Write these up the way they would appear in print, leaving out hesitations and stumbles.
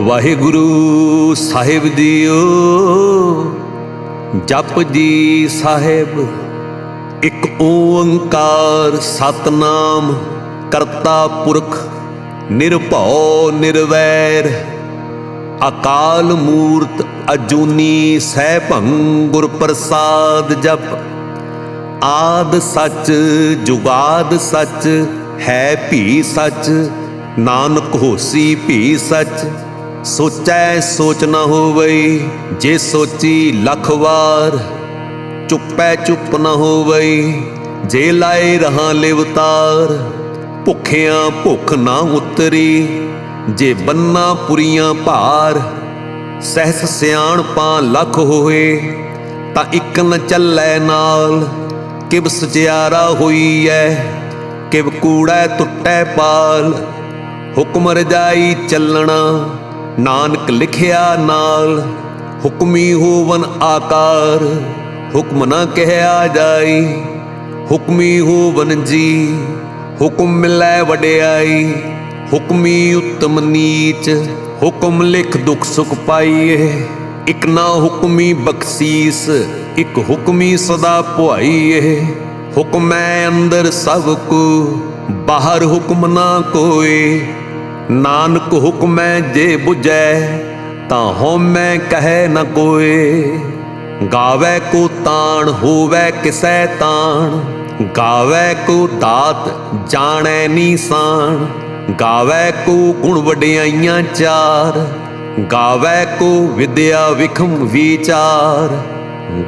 वाहिगुरु साहिब जीओ। जप जी साहिब एक ओंकार सतनाम करता पुरख निरभौ निरवैर अकाल मूर्त अजूनी सैभं गुर प्रसाद। जप आद सच जुगाद सच है भी सच नानक होसी भी सच। सोचै सोच न होवै जे सोची लख वार चुपै चुप न होवै जे लाए रहां लिवतार। भुखियां भुख ना उतरी जे बन्ना पुरियां भार। सहस सियाणपां लख होए तां इक न चलै नाल। किब सचियारा होई है किब कूड़ा टुटै पाल। हुक्म रजाई चलना नानक लिखिया नाल। हुक्मी होवन आकार हुक्म न कहया जाई। हुक्मी होवन जी हुक्म मिलै वडियाई। हुक्मी उत्तम नीच हुक्म लिख दुख सुख पाइए। इक ना हुक्मी बख्शीस इक हुक्मी सदा पुआइए। हुक्म है अंदर सबको बाहर हुक्म ना कोई। नानक हुक्म है जे बुझै तां होमै कहे न कोई। गावै को ताण होवै किसै ताण गावै को दात जाणै नीसान। गावै को गुण वडियाइयां चार गावै को विद्या विखम विचार।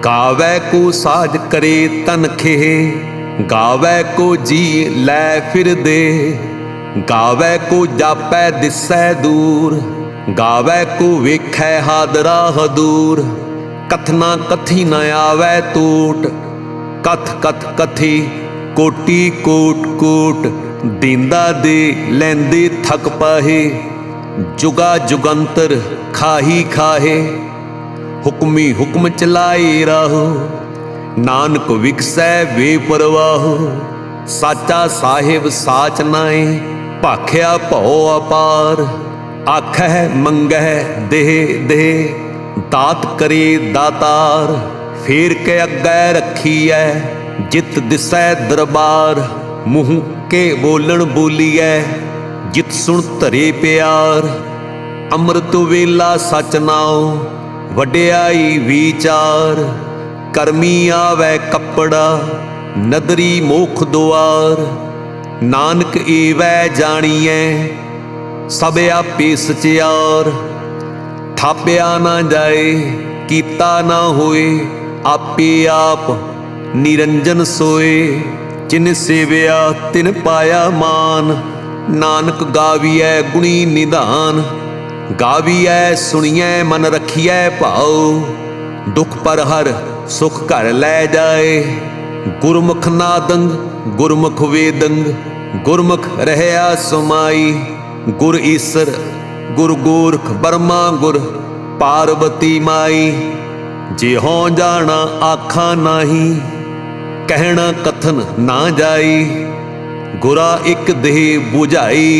गावै को साज करे तन खे गावै को जी लै फिर दे। गावै को जापै दिसै दूर गावै को वेखै हादरा हदूर। कथना कथी न आवै टूट कथ कथ कथी कोटि कोट कोट। दींदा दे लैंदे थक पाहे जुगा जुगंतर खाही खाहे। हुक्मी हुक्म चलाए राहो नानक विकसै बेपरवाहो। साचा साहिब साच नाए भाख्या भौ अपार। आखै मंगै देह देह दात करे दातार। फेर के अग्गै रखीऐ जित दिसै दरबार। मुँह के बोलन बोलीऐ जित सुन धरे प्यार। अमृत वेला सच नाओ वडियाई विचार। करमी आवै कपड़ा नदरी मोख दुआर। नानक एवै जानिए सब आपे सचियार। थाप्या ना जाए कीता ना होए आपे आप निरंजन सोए। जिन सेविया तिन पाया मान नानक गावियै गुणी निधान। गावियै सुनियै मन रखियै भाओ दुख पर हर सुख घर लै जाए। गुरमुख नादंग गुरमुख वेदंग गुरमुख रहया समाई। गुर ईसर गुर गोरख बर्मा गुर पार्वती माई। जे हों जाना आखा नाही कहना कथन ना जाई। गुरा एक देह बुझाई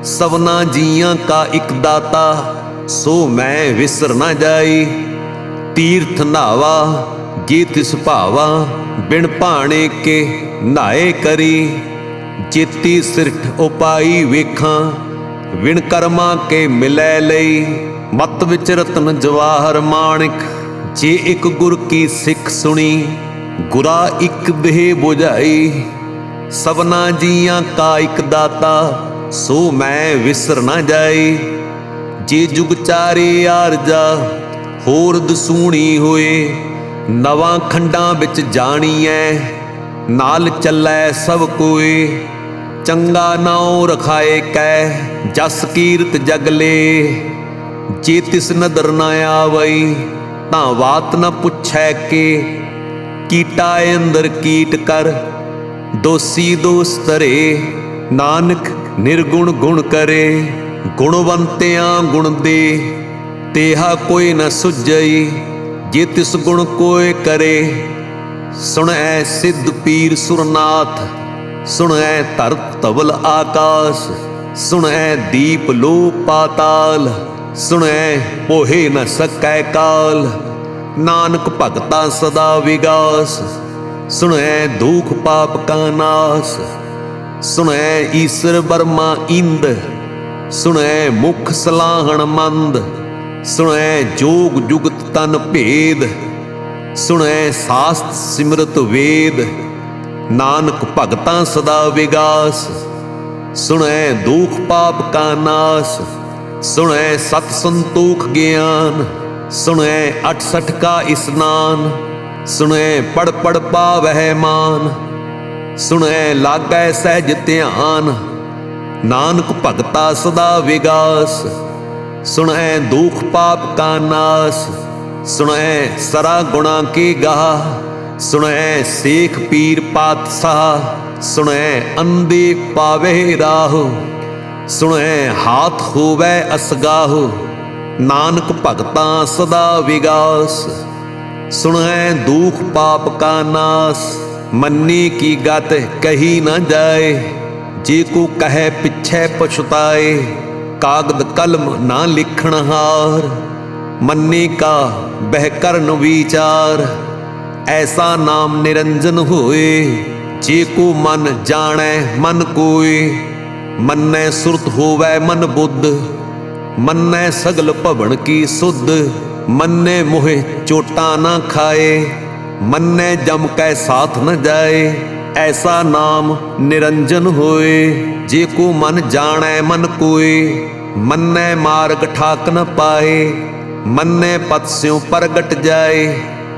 सवना जियां का एक दाता सो मैं विसर ना जाई। तीर्थ नावा जे तिस भावा बिन भाणे के नहाए करी। चेती सिरठ उपाई वेखां विण कर्मा के मिलै लई। मत विच रतन जवाहर माणिक जे एक गुर की सिख सुनी। गुरा एक देह बुझाई सबना जियां का एक दाता सो मैं विसर ना जाई। जे जुग चारे आरजा होर दसूणी होए। नवां खंडां विच जाणीऐ नाल चलै सब कोई। चंगा नाओ रखाए कै जस कीरत जगले। जे तिस नदर न आवई तां बात न पुछै के। कीटाए अंदर कीट कर दोषी दोष तरे। नानक निर्गुण गुण करे गुणवंतियां गुण दे। तेहा कोई न सुझई जे तिस गुण कोय करे। सुनै सिद्ध पीर सुरनाथ सुनै धरत धवल आकाश। सुनै दीप लो पाताल सुनै पोहे न सकै काल। नानक भगता सदा विगास, सुनै दुख पाप का नास। सुनै ईश्वर बर्मा इंद, सुनै मुख सलाहण मंद। सुनै जोग जुगत तन भेद, सुनै शास्त्र सिमरत वेद। नानक भगता सदा विगास, सुनै दुख पाप का नास। सुनै सत संतोख ज्ञान, सुनै 68 का स्नान। सुनै पढ़ पढ़ पावै मान, सुनै लागै सहज ध्यान। नानक भगता सदा विगास, सुनै दुख पाप का नास। सुनै सरा गुणा की गाह, सुनै शेख पीर पातशाह। सुनै अंधे पावे राहु, सुनै हाथ होवै असगाहु। नानक भगता सदा विगास, सुनै दुख पाप का नास। मन्नी की गत कही न जाए, जे को कहे पिछे पछताए। कागद कलम ना लिखण हार, मन्ने का बह करन विचार। ऐसा नाम निरंजन होए, जे को मन जाने मन कोय। मन्नै सुरत होवै मन बुद्ध, मन्नै सगल भवन की सुध। मन्नै मोहे चोटा ना खाए, मन्नै जम कै साथ न जाए। ऐसा नाम निरंजन होए, जे को मन जाने मन कोय। मन्नै मार्ग ठाक न पाए, मन्नै पथ स्यों प्रगट जाए।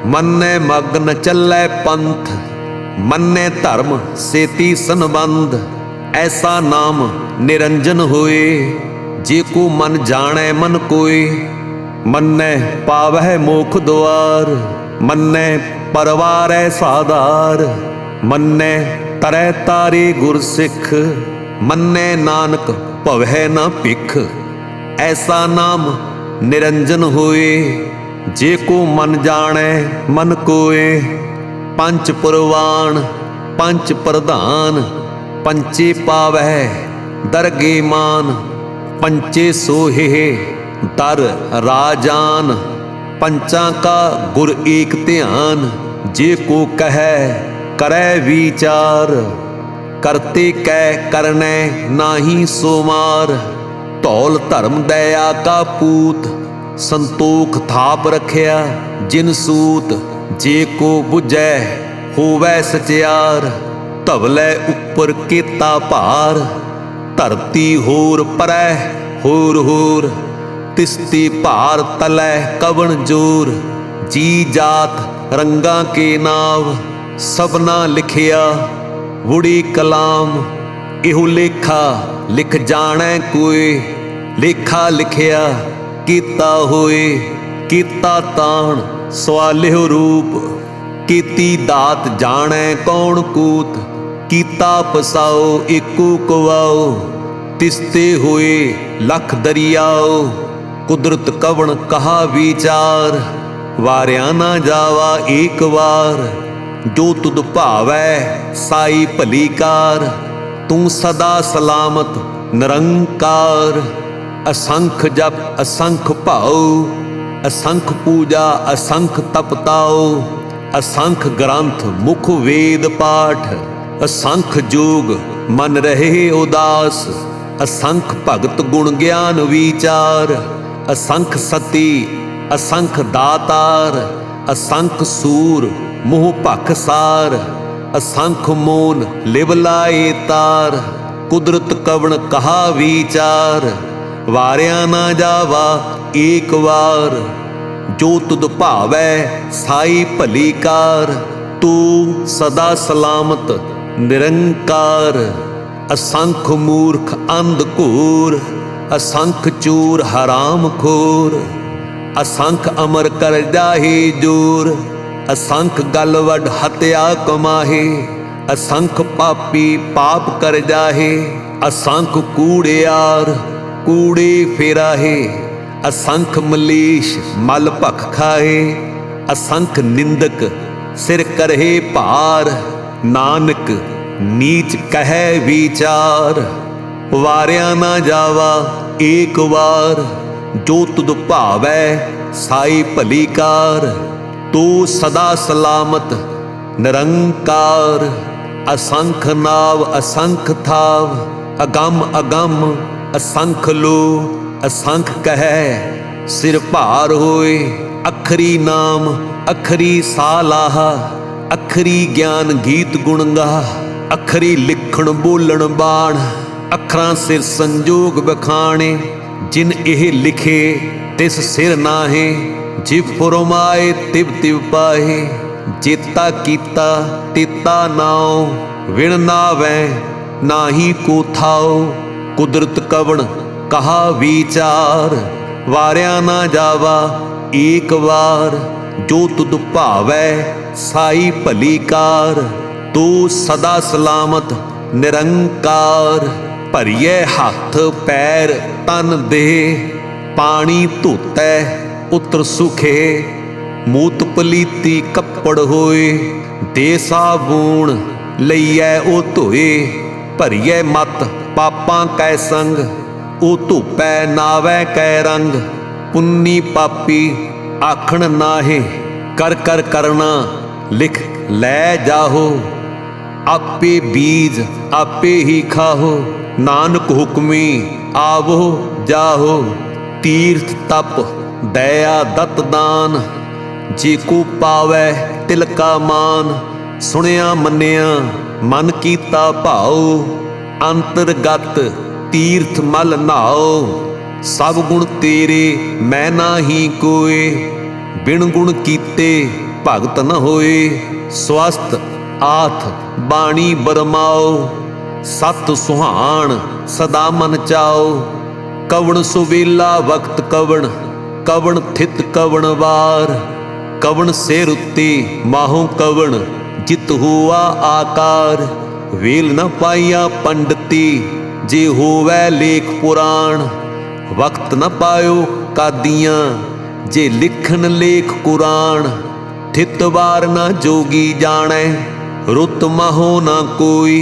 मन्नै मग न चलै पंथ, मन्नै धर्म सेती संबंध। ऐसा नाम निरंजन होए, जे को मन जाने मन कोय। मन्नै पावै मोख द्वार, मन्नै परवारै साधार। मन्नै तरै तारे गुर सिख, मन्नै नानक भवै न भिख। ऐसा नाम निरंजन होए, जे को मन जाने मन कोय। पंच पुरवान पंच प्रधान, पंचे पावै दरगे मान। पंचे सोहे दर राजान, पंचा का गुर एक ध्यान। जे को कहे करै विचार, करते कै करनै नाही सोमार। धौल धर्म दया का पूत, संतोख थाप रखिया जिन सूत। जे को बुझै होवै सचियार, धवलै उपर केता भार। धरती होर परै होर होर, तिसती भार तलै कवन जोर। जी जात रंगा के नाव, सबना लिखिया वुड़ी कलाम। इहो लेखा लिख जाने कोय, लेखा लिखिया कीता होए। कीता ताण सवालिहो रूप, कीती दात जाने कौन कूत। कीता पसाओ एको कुवाओ, तिसते होए लख दरियाओ। कुदरत कवन कहा विचार, वारिया ना जावा एक बार। जो तुद भावै साई भली कार, तू सदा सलामत निरंकार। असंख जप असंख भाओ, असंख पूजा असंख तपताओ। असंख ग्रंथ मुख वेद पाठ, असंख जोग मन रहे उदास। असंख भगत गुण ज्ञान विचार, असंख सती असंख दातार। असंख सूर मुँह पखसार, असंख मोन लिव लाए तार। कुदरत कवन कहा विचार, वारिया ना जावा एक बार। जो तुद भावै साई भली कार, तू सदा सलामत निरंकार। असंख मूर्ख अंध घोर, असंख चोर हराम खोर। असंख अमर कर जाहे जोर, असंख गल वड हत्या कमाहे। असंख पापी पाप कर जाहे, असंख कूड़ियार कूड़े फेराहे। असंख मलेश मल भख खाए, असंख निंदक सिर करहे भार। नानक नीच कहे विचार, वारिया ना जावा एक बार। जो तुद भावै साई भली कार। तू सदा सलामत निरंकार। असंख नाव असंख थाव, अगम अगम असंख लो। असंख कहे सिर भार होए, अखरी नाम अखरी सालाहा। अखरी ज्ञान गीत गुण गाह, अखरी लिखण बोलण बाण। अखरां सिर संजोग बखाणे, जिन एह लिखे तिस सिर नाहे। जिव फुरमाए तिव तिव पाहे, जेता कीता तेता नाओ। विण नावै नाही को थाओ, कुदरत कवण कहा विचार। वारिया ना जावा एक बार, जो तुद भावै साई भली कार। तू सदा सलामत निरंकार। भरिए हाथ पैर तन दे, पानी धोतै उतर सुखे। मूत पलीती कपड़ होए, दे साबूण लईऐ ओ धोए। भरिए मत पापां कै संग, ओ धोपै नावै कै रंग। पुन्नी पापी आखण नाहे, कर कर करना लिख लै जाहो। आपे बीज आपे ही खाहो, नानक हुक्मी आवो जाहो। तीर्थ तप दया दत्त दान, जे को पावै तिल का मान। सुनिया मन्निया मन कीता भाओ, अंतरगत तीर्थ मल नाओ। सब गुण तेरे मैं नाही कोय, बिन गुण कीते भगत न होए। स्वस्थ आथ बाणी बरमाओ, सत सुहान सदा मन चाओ। कवण सुवेला वक्त कवण, कवण थित कवण वार। कवण सिर उत्ते माहो कवण, जित हुआ आकार। वेल न पाइया पंडिती, जे होवै लेख पुराण। वक्त न पायो कादियां, जे लिखन लेख कुरान। थित वार न जोगी जानै, रुत माहो न कोई।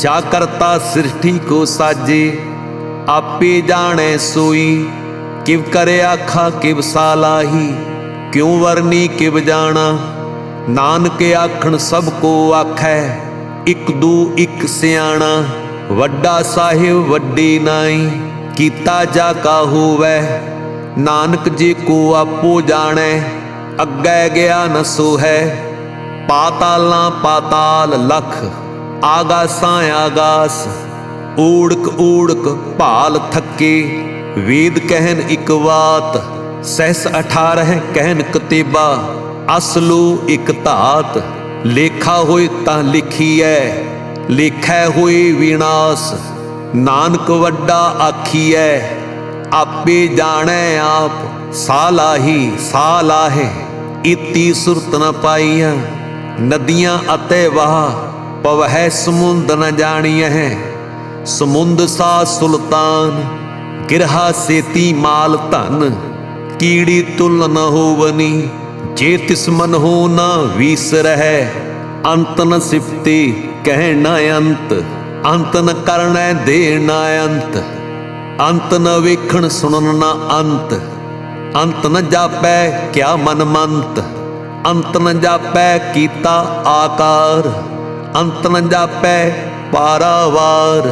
जा करता सृष्टि को साजे, आपे जाने सोई। किव करे आखा किव सालाही, क्यों वरनी किव जाना। नानक आखण सब को आखै, इक दू इक सियाणा। वड्डा साहिब वड्डी नाई, कीता जा का होवै। नानक जी को आपो जाने, अग्गै गया न सो है। पातालां पाताल लख, आगासां आगास। ऊड़क ऊड़क भाल थके, वेद कहन इक वात। सहस 18 कहन कतेबा, असलो इक धात। लेखा होए तां लिखीऐ, लेखै होए विनाश। नानक वड्डा आखीऐ, आपे जानै आप। सालाही सालाहे, इति सुरत न पाइया। नदियां अते वाह, पवै समुंद न जानियह। समुंद सा सुल्तान, गिरहा सेती माल धन। कीड़ी तुल न होवनी, जे तिस मन हो न वीसरह। अंत न सिफते कह न अंत, अंत न करनै दे न अंत। अंत न वेखण सुनन न अंत, अंत न जापै क्या मन मंत। अंत न जापै कीता आकार, अंत न जापै पारावार।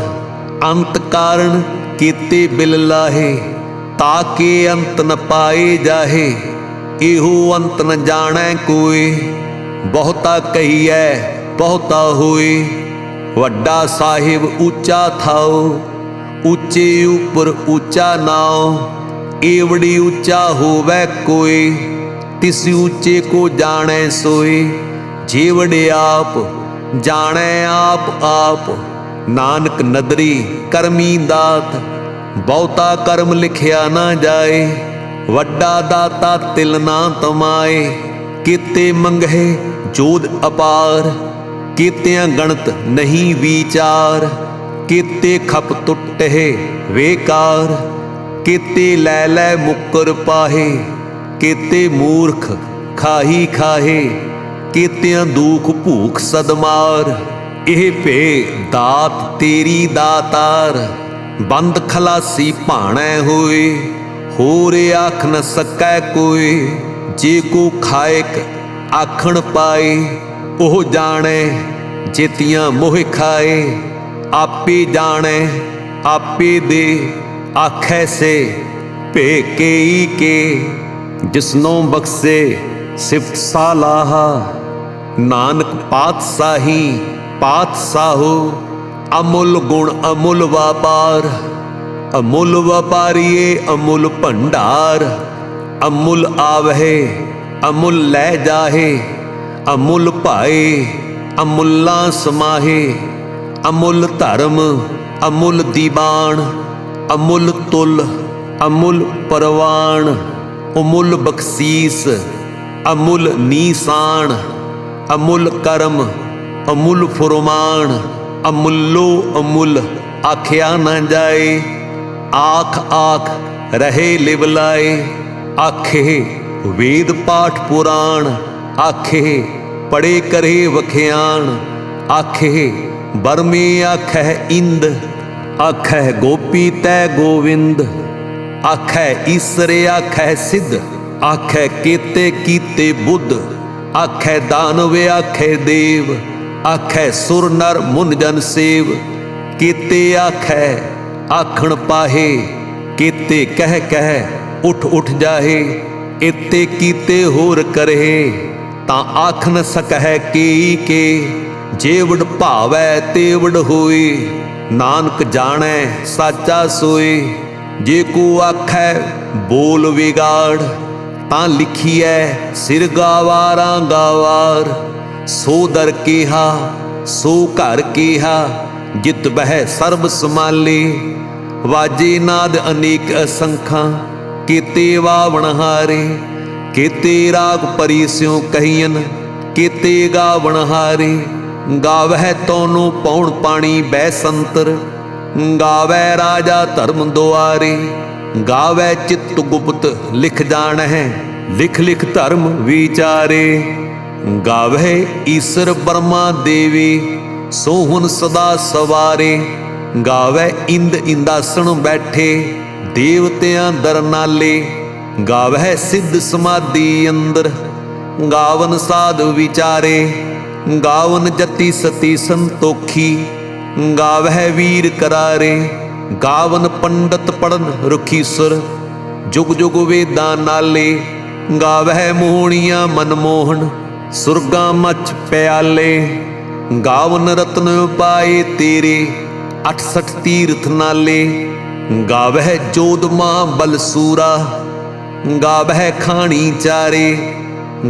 अंत कारण कीते बिल लाहे, ताके अंत न पाए जाहे। एहो अंत न जानै कोय, बहुता कहिए बहुता होए। वड्डा साहिब ऊंचा थाओ, ऊंचे ऊपर ऊंचा नाओ। एवड़ी ऊंचा होवै कोय, तिस ऊंचे को जानै सोए। जेवड़े आप जानै आप आप, नानक नदरी करमी दात। बहुता कर्म लिखिया ना जाए, वड्डा दाता तिल ना तमाए। कीते मंगहे जोध अपार, कीतियां गणत नहीं विचार। कीते खप टुटे वेकार, कीते लै लै मुकर पाहे। कीते मूर्ख खाही खाहे, कीतियां दुख भूख सदमार। एह भे दात तेरी दातार, बंद खलासी भाणै होए। होर आख न सकै कोई। जे को खाएक आखण पाए, ओह जाने जेतियां मोह खाए। आपे जाने आपे दे, आखै से भेके के। जिसनों बख्शे सिफत सालाहा, नानक पातशाही पातशाहो। अमुल गुण अमुल व्यापार, अमुल व्यापारिये अमुल भंडार। अमुल आवहे अमुल लै जाहे, अमुल भाए अमुल्ला समाहे। अमुल धर्म अमुल दीवान, अमुल तुल अमुल परवान। अमुल बख्शीस अमुल नीसान, अमुल कर्म अमुल फुरमान। अमुलो अमुल आख्या न जाए, आख आख रहे लिवलाए। आखे वेद पाठ पुराण, आखे पढ़े करे वख्यान। आखे बरमे आखै इंद, आखै गोपी तै गोविंद। आखै ईसर आखै सिद्ध, आखै केते कीते बुद्ध। आखै दानव आखै देव, आखै सुर नर मुन जन सेव। केते आखै आखण पाहे, केते कह कह उठ उठ जाहे। इते कीते होर करे, तां आख न सकै के। जेवड़ भावै तेवड़ होए, नानक जानै साचा सोए। जे को आखै बोल विगाड़, तां लिखिए सिर गावारा गावार। सो दर केहा सो घर केहा, जित बह सर्ब समाले। वाजे नाद अनेक असंखा, केते वावण हारे। केते राग परी स्यों कहियन, केते गावण हारे। गावह तौनो पौण पाणी बैसंतर, गावै राजा धर्म दुआरे। गावै चित्त गुप्त लिख जानह, लिख लिख धर्म विचारे। गावै ईसर बर्मा देवी, सोहन सदा सवारे। गावै इंद इंदासन बैठे, देवतियां दर नाले। गावै सिद्ध समाधि अंदर, गावन साध विचारे। गावन जति सती संतोखी, गावै वीर करारे। गावन पंडित पढ़न रुखीसर, जुग जुग वेदां नाले। गावै मोहनिया मनमोहन, सुरगा मच प्याले। गावन रत्न पाए तेरे, 68 तीर्थ नाले। गावह जोधमा बलसूरा, गावह खानी चारे।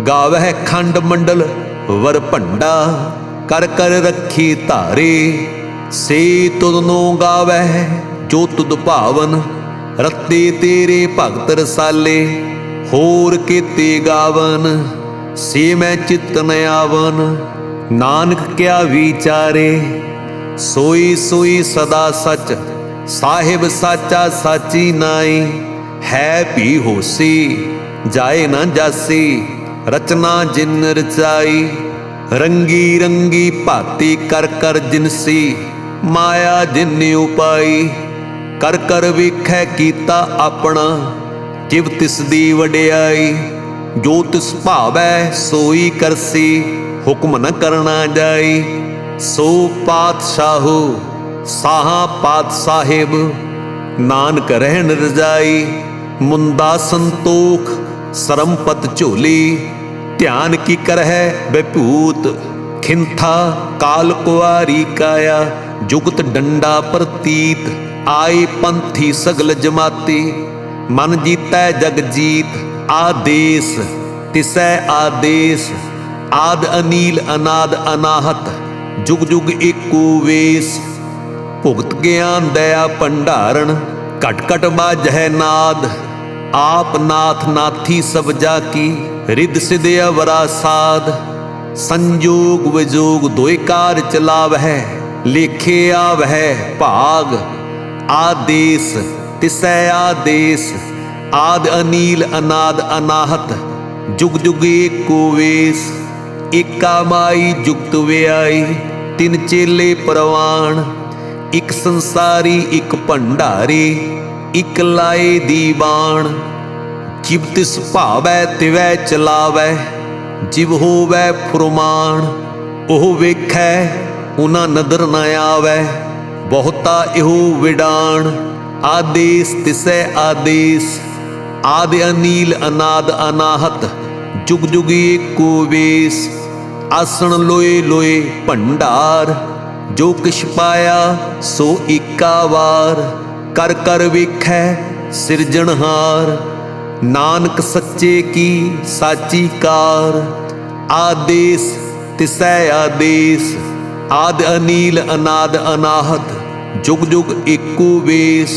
गावह खंड मंडल वर भंडा, कर कर रखी धारे। से तुदनो गावह जो तुद भावन, रत्ते तेरे भगत रसाले। होर केते गावन, से मैं चित्त न आवन। नानक क्या विचारे, सोई सोई सदा सच। साहिब साचा साची नाई, है भी होसी जाए न जासी। रचना जिन रचाई, रंगी रंगी भांति कर कर जिनसी। माया जिन उपाई, कर कर वेखै कीता अपना। जिव तिस दी वडियाई, जो तिस भावै सोई करसी। हुक्म न करना जाई, सो पातशाहो साहा पात साहिब। नानक रहन रजाई, मुंदा संतोख सरमपत झोली। ध्यान की करह विभूत, खिंथा काल कुआरी काया। जुगत डंडा प्रतीत, आए पंथी सगल जमाती। मन जीतै जग जीत, आदेश तिसै आदेश। आद अनील अनाद अनाहत, जुग जुग एको वेश। भुगत ज्ञान दया भंडारण, घट घट बाजह नाद। आप नाथ नाथी सब जाकी, रिद सिद्ध अवरा साध। संजोग विजोग दोए कार चलावह, लेखे आवह भाग। आदेश तिसै आदेश, आद अनील अनाद अनाहत। जुग जुग एको वेश, एका माई जुगत व्याई। तिन चेले परवान, एक संसारी एक भंडारी। इक लाए दीवान। जिव तिस भावै तिवै चलावै, जिव होवै फुरमान। ओह वेखै उना नदर न आवै, बहुता इहो विडान। आदेश तिसै आदेश, आदि अनील अनाद अनाहत। जुग जुग एको वेश, आसण लोए लोए भंडार। जो किश पाया सो एका वार, कर कर वेखै सिरजनहार। नानक सच्चे की साची कार, आदेश तिसै आदेश। आदि अनील अनाद अनाहत, जुग जुग एको वेश।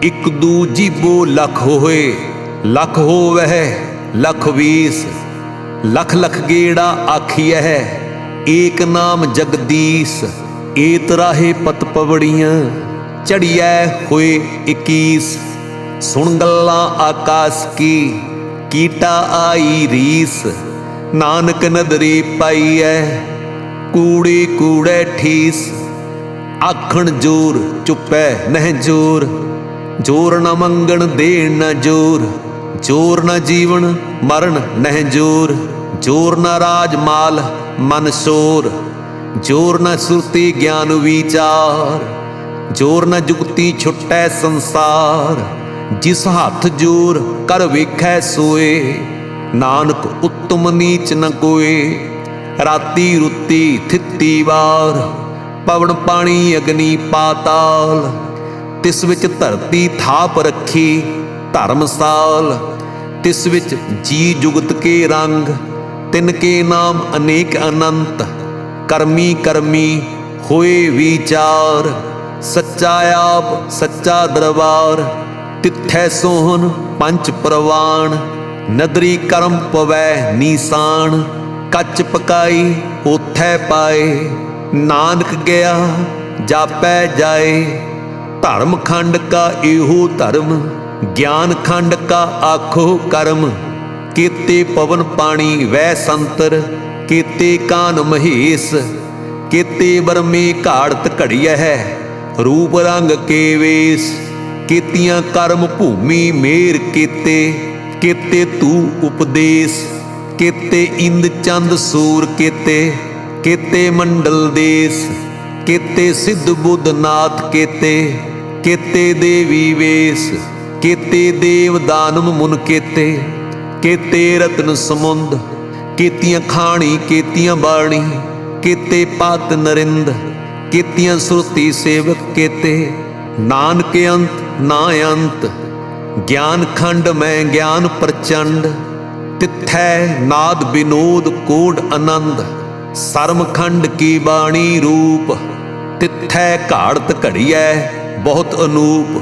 इक दू जीबो लख होए, लख होवै लख वीस। लख लख गेड़ा आखियह, एक नाम जगदीश। एत राहे पत पवड़ियां, चढ़िया होए 21। सुन गल्लां आकाश की, कीटा आई रीस। नानक नदरी पाई है, कूड़े कूड़े ठीस। आखण जोर चुपै नह जोर, जोर न मंगण देण न जोर। जोर न जीवन मरण नह जोर, जोर न राज माल मन शोर। जोर न सुरती ज्ञान विचार, जोर न जुगती छुटै संसार। जिस हाथ जोर कर वेखै सोए, नानक उत्तम नीच न कोए। राती रुती थिती वार, पवन पानी अग्नि पाताल। तिस विच धरती थाप रखी धर्मसाल। तिस विच जी जुगत के रंग, तिनके नाम अनेक अनंत। कर्मी कर्मी होए विचार, सच्चा आप सच्चा दरबार। तिथै सोहन पंच प्रवाण, नदरी कर्म पवै नीसान। कच पकाई ओथै पाए, नानक गया जापै जाए। धर्म खंड का एहो धर्म, ज्ञान खंड का आखो कर्म। केते पवन पानी वै संतर, केते कान महेश। केते बरमे घाड़त घड़िया है, रूप रंग के वेश। केतियां कर्म भूमि मेर केते, केते तू उपदेश। केते इंद चंद सूर केते, केते मंडल देश। केते सिद्ध बुद्ध नाथ केते, केते देवी वेश। केते देव दानव मुन केते, केते रत्न समुंद। केतियां खाणी केतियां बाणी, केते पात नरिंद। केतियां सुरती सेवक केते, नानक अंत ना अंत। ज्ञान खंड में ज्ञान प्रचंड, तिथै नाद विनोद कोड आनंद। सरम खंड की बाणी रूप, तिथै घाड़त घड़िया बहुत अनूप।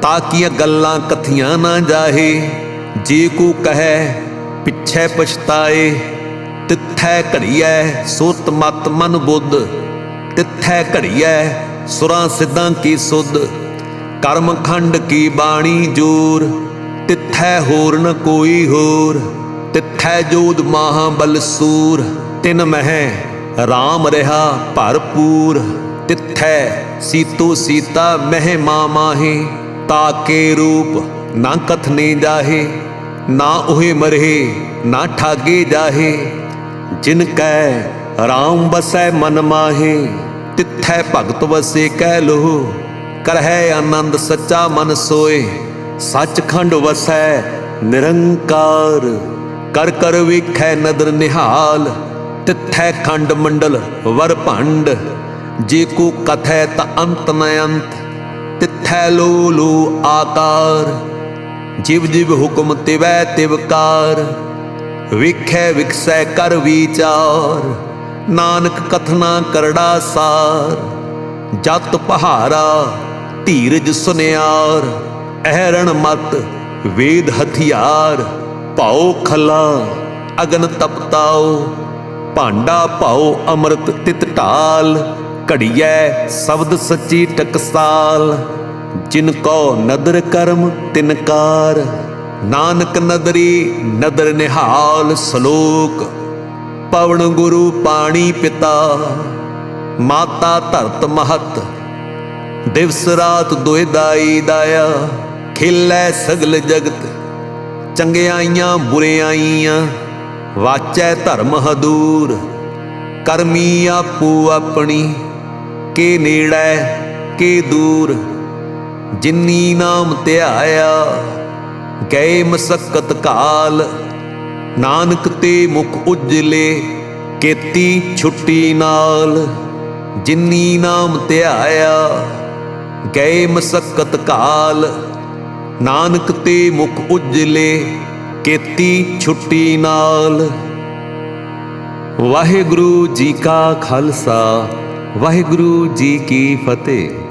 ताकियां गल्लां कथियां ना जाहे, जे को कहे पिछै पछताए। तिथै घड़िया सुरत मत मन बुद्ध, तिथै घड़िया सुरां सिद्धां की सुध। कर्म खंड की बाणी जोर, तिथै होर न कोई होर। तिथै जोध महाबल सूर, तिन मह राम रहा भरपूर। तिथै सीतो सीता महिमा माहे, ताके रूप ना कथने जाहे। ना ओहे मरे ना ठागे जाहे, जिनकै राम बसै मन माहे। तिथै भगत वसे कह लो, करहै आनंद सच्चा मन सोए। सचखंड वसै निरंकार, कर कर वेखै नदर निहाल। तिथै खंड मंडल वर भंड, जे को कथै त अंत न अंत। तिथै लो लो आकार, जिव जिव हुक्म तिवै तिवकार। वेखै विकसै कर विचार, नानक कथना करड़ा सार। जत पहारा धीरज सुनियार, अहरण मत वेद हथियार। पाओ खला अगन तपताओ, भांडा पाओ अमृत तित ढाल। घड़िया शब्द सच्ची टकसाल, जिनको नदर कर्म तिनकार। नानक नदरी नदर निहाल सलोक। पवन गुरु पाणी पिता, माता धरत महत। दिवस रात दोए दाई दाया, खेलै सगल जगत चंगियाइयां बुरियाइयां, वाचै धर्म हदूर। करमी आपू अपनी, के नेड़ै के दूर। जिन्नी नाम ध्याया, गए मसक्कत काल। नानक ते मुख उजले, केती छुट्टी नाल। जिन्नी नाम ध्याया, गए मसक्कत काल। नानक ते मुख उजले, केती छुट्टी नाल। वाहिगुरु जी का खालसा, वाहिगुरु जी की फतेह।